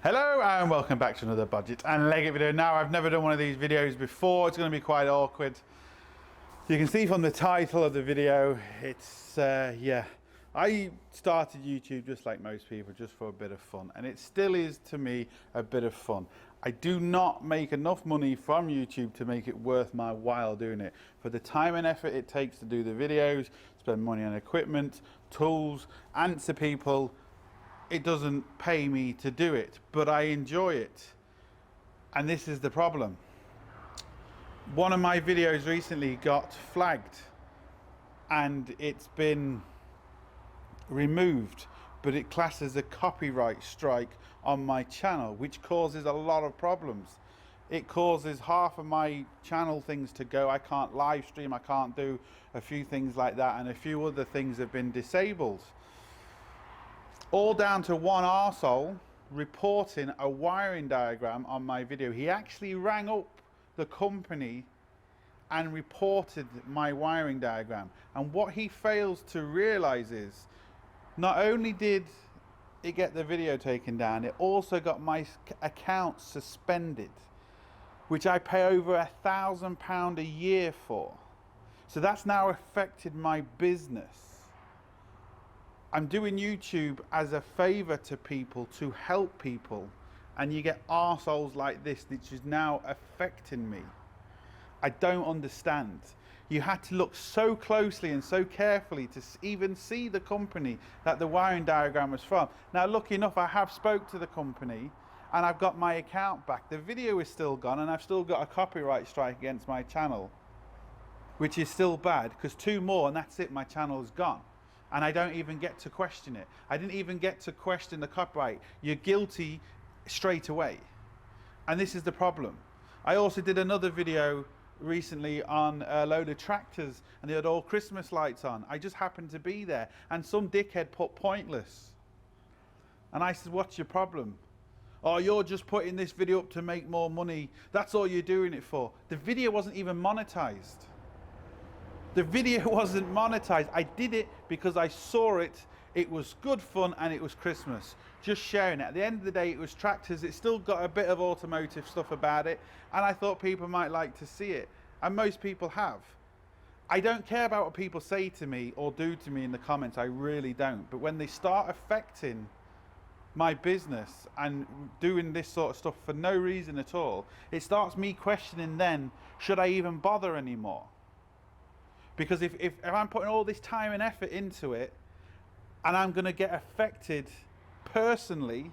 Hello and welcome back to another Bodgit and Leggit video. Now, I've never done one of these videos before. It's going to be quite awkward. You can see from the title of the video, it's, I started YouTube just like most people, just for a bit of fun. And it still is, to me, a bit of fun. I do not make enough money from YouTube to make it worth my while doing it. For the time and effort it takes to do the videos, spend money on equipment, tools, answer people, it doesn't pay me to do it, but I enjoy it. And this is the problem. One of my videos recently got flagged and it's been removed, but it classes a copyright strike on my channel, which causes a lot of problems. It causes half of my channel things to go. I can't live stream, I can't do a few things like that, and a few other things have been disabled. All down to one arsehole reporting a wiring diagram on my video. He actually rang up the company and reported my wiring diagram. And what he fails to realize is, not only did it get the video taken down, it also got my account suspended, which I pay over £1,000 a year for. So that's now affected my business. I'm doing YouTube as a favor to people, to help people, and you get arseholes like this, which is now affecting me. I don't understand. You had to look so closely and so carefully to even see the company that the wiring diagram was from. Now, lucky enough, I have spoke to the company and I've got my account back. The video is still gone and I've still got a copyright strike against my channel, which is still bad, because 2 more and that's it, my channel is gone. And I don't even get to question it. I didn't even get to question the copyright. You're guilty straight away. And this is the problem. I also did another video recently on a load of tractors and they had all Christmas lights on. I just happened to be there and some dickhead put pointless. And I said, what's your problem? Oh, you're just putting this video up to make more money. That's all you're doing it for. The video wasn't even monetized. The video wasn't monetized. I did it because I saw it. It was good fun and it was Christmas. Just sharing it. At the end of the day, it was tractors. It's still got a bit of automotive stuff about it. And I thought people might like to see it. And most people have. I don't care about what people say to me or do to me in the comments. I really don't. But when they start affecting my business and doing this sort of stuff for no reason at all, it starts me questioning then, should I even bother anymore? Because if I'm putting all this time and effort into it and I'm going to get affected personally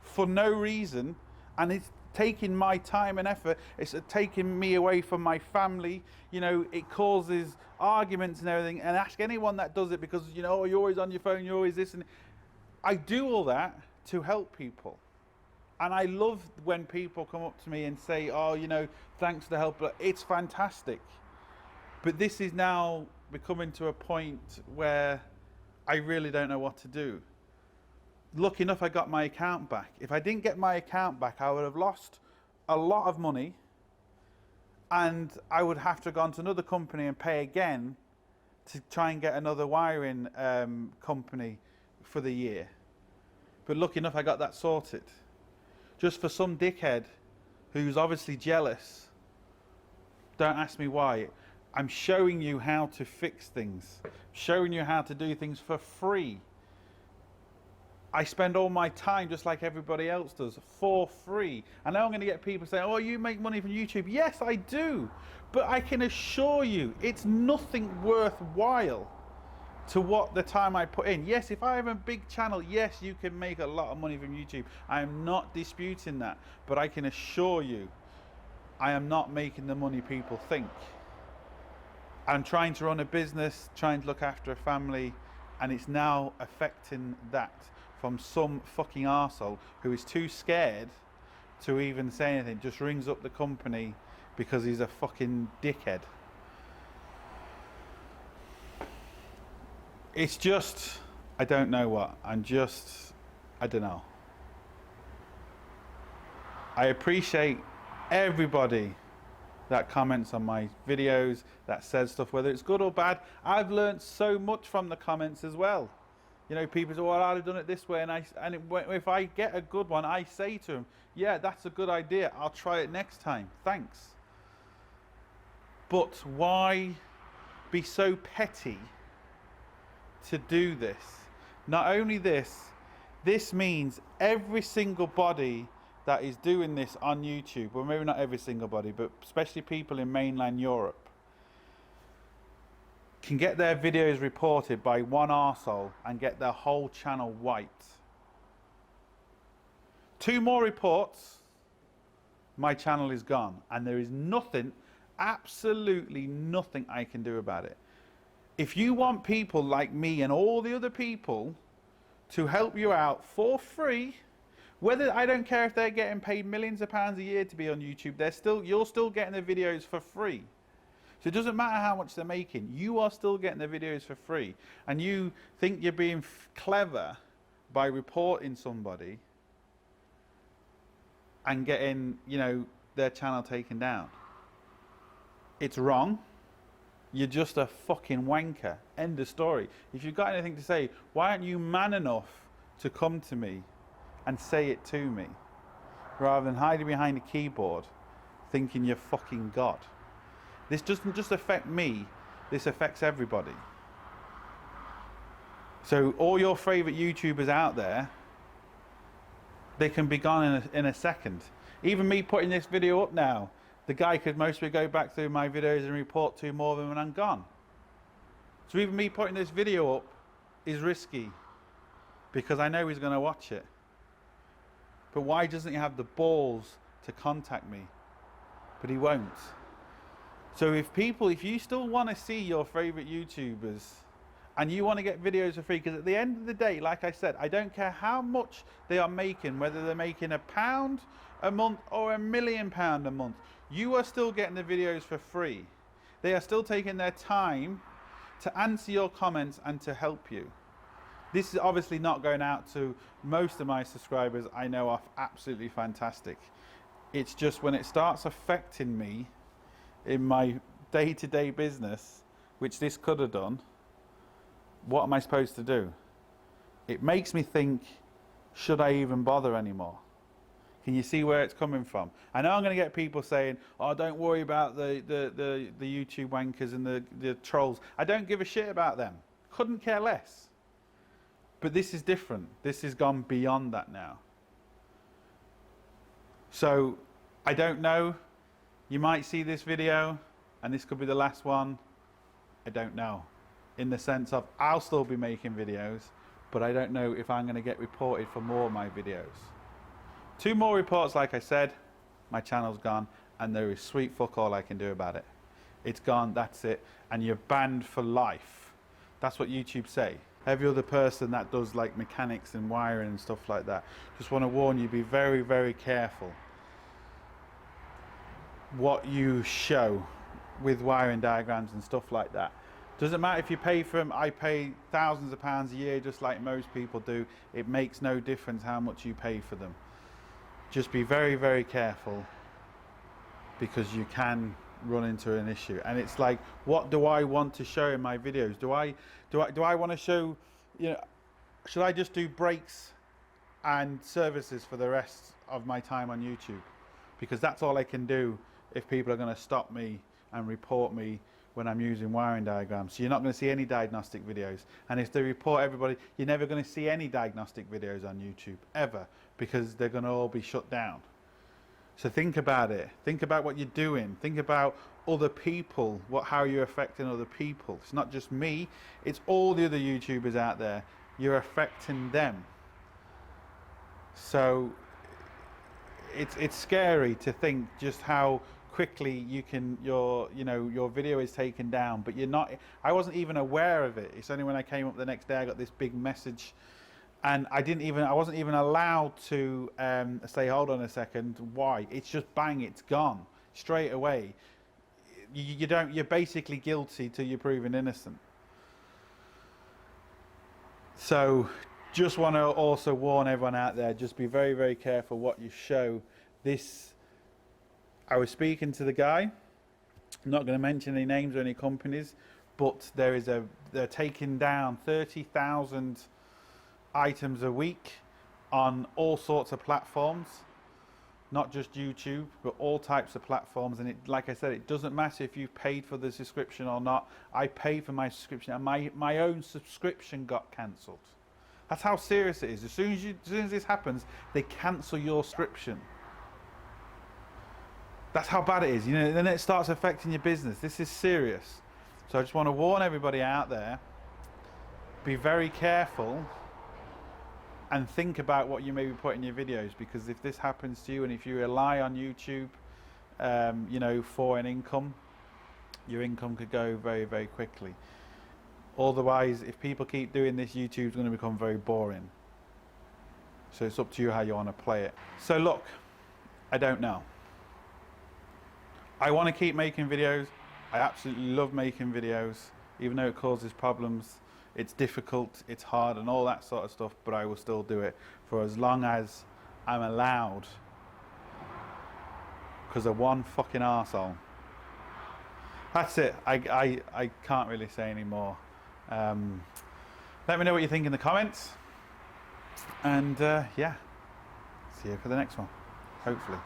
for no reason, and it's taking my time and effort, it's taking me away from my family, you know, it causes arguments and everything. And ask anyone that does it, because, you know, you're always on your phone, you're always this, and I do all that to help people. And I love when people come up to me and say, oh, you know, thanks for the help. It's fantastic. But this is now becoming to a point where I really don't know what to do. Lucky enough, I got my account back. If I didn't get my account back, I would have lost a lot of money and I would have to have gone to another company and pay again to try and get another wiring company for the year. But lucky enough, I got that sorted. Just for some dickhead who's obviously jealous. Don't ask me why. I'm showing you how to fix things, showing you how to do things for free. I spend all my time just like everybody else does, for free. I know I'm going to get people saying, oh, you make money from YouTube. Yes, I do. But I can assure you, it's nothing worthwhile to what the time I put in. Yes, if I have a big channel, yes, you can make a lot of money from YouTube. I am not disputing that. But I can assure you, I am not making the money people think. I'm trying to run a business, trying to look after a family, and it's now affecting that from some fucking arsehole who is too scared to even say anything, just rings up the company because he's a fucking dickhead. It's just, I don't know what, I don't know. I appreciate everybody that comments on my videos, that says stuff, whether it's good or bad. I've learned so much from the comments as well. You know, people say, well, I'd have done it this way, if I get a good one, I say to them, yeah, that's a good idea, I'll try it next time, thanks. But why be so petty to do this? Not only this, this means every single body that is doing this on YouTube, well, maybe not every single body, but especially people in mainland Europe, can get their videos reported by one arsehole and get their whole channel wiped. 2 more reports, my channel is gone, and there is nothing, absolutely nothing I can do about it. If you want people like me and all the other people to help you out for free, whether, I don't care if they're getting paid millions of pounds a year to be on YouTube, you're still getting the videos for free. So it doesn't matter how much they're making, you are still getting the videos for free. And you think you're being clever by reporting somebody and getting, you know, their channel taken down. It's wrong. You're just a fucking wanker. End of story. If you've got anything to say, why aren't you man enough to come to me and say it to me, rather than hiding behind a keyboard thinking you're fucking God? This doesn't just affect me, this affects everybody. So all your favourite YouTubers out there, they can be gone in a second. Even me putting this video up now, the guy could mostly go back through my videos and report 2 more of them and I'm gone. So even me putting this video up is risky, because I know he's going to watch it. But why doesn't he have the balls to contact me? But he won't. So if you still want to see your favourite YouTubers and you want to get videos for free, because at the end of the day, like I said, I don't care how much they are making, whether they're making £1 a month or £1 million a month, you are still getting the videos for free. They are still taking their time to answer your comments and to help you. This is obviously not going out to most of my subscribers. I know are absolutely fantastic. It's just when it starts affecting me in my day-to-day business, which this could have done, what am I supposed to do? It makes me think, should I even bother anymore? Can you see where it's coming from? I know I'm going to get people saying, oh, don't worry about the YouTube wankers and the trolls. I don't give a shit about them. Couldn't care less. But this is different. This has gone beyond that now. So, I don't know. You might see this video, and this could be the last one. I don't know. In the sense of, I'll still be making videos, but I don't know if I'm going to get reported for more of my videos. 2 more reports, like I said, my channel's gone, and there is sweet fuck all I can do about it. It's gone, that's it, and you're banned for life. That's what YouTube say. Every other person that does like mechanics and wiring and stuff like that, just want to warn you, be very, very careful what you show with wiring diagrams and stuff like that. Doesn't matter if you pay for them. I pay thousands of pounds a year just like most people do. It makes no difference how much you pay for them. Just be very, very careful, because you can run into an issue. And it's like, what do I want to show in my videos? Do I want to show, you know, should I just do breaks and services for the rest of my time on YouTube? Because that's all I can do if people are going to stop me and report me when I'm using wiring diagrams. So you're not going to see any diagnostic videos. And if they report everybody, you're never going to see any diagnostic videos on YouTube, ever, because they're going to all be shut down. So think about it. Think about what you're doing. Think about other people, how you're affecting other people. It's not just me, it's all the other YouTubers out there. You're affecting them. So it's scary to think just how quickly your video is taken down, but you're not. I wasn't even aware of it. It's only when I came up the next day I got this big message, and I wasn't even allowed to say, hold on a second, why? It's just bang, it's gone straight away. You're basically guilty till you're proven innocent. So just want to also warn everyone out there, just be very, very careful what you show. I was speaking to the guy, I'm not going to mention any names or any companies, but they're taking down 30,000 items a week on all sorts of platforms, not just YouTube, but all types of platforms. And it, like I said, it doesn't matter if you paid for the subscription or not. I paid for my subscription, and my own subscription got cancelled. That's how serious it is. As soon as this happens, they cancel your subscription. That's how bad it is. You know, then it starts affecting your business. This is serious. So I just want to warn everybody out there, be very careful and think about what you may be putting in your videos, because if this happens to you and if you rely on YouTube, you know, for an income, your income could go very, very quickly. Otherwise, if people keep doing this, YouTube's going to become very boring. So it's up to you how you want to play it. So look, I don't know. I want to keep making videos. I absolutely love making videos, even though it causes problems. It's difficult, it's hard, and all that sort of stuff, but I will still do it for as long as I'm allowed, because of one fucking arsehole. That's it. I can't really say any more. Let me know what you think in the comments, and yeah, see you for the next one, hopefully.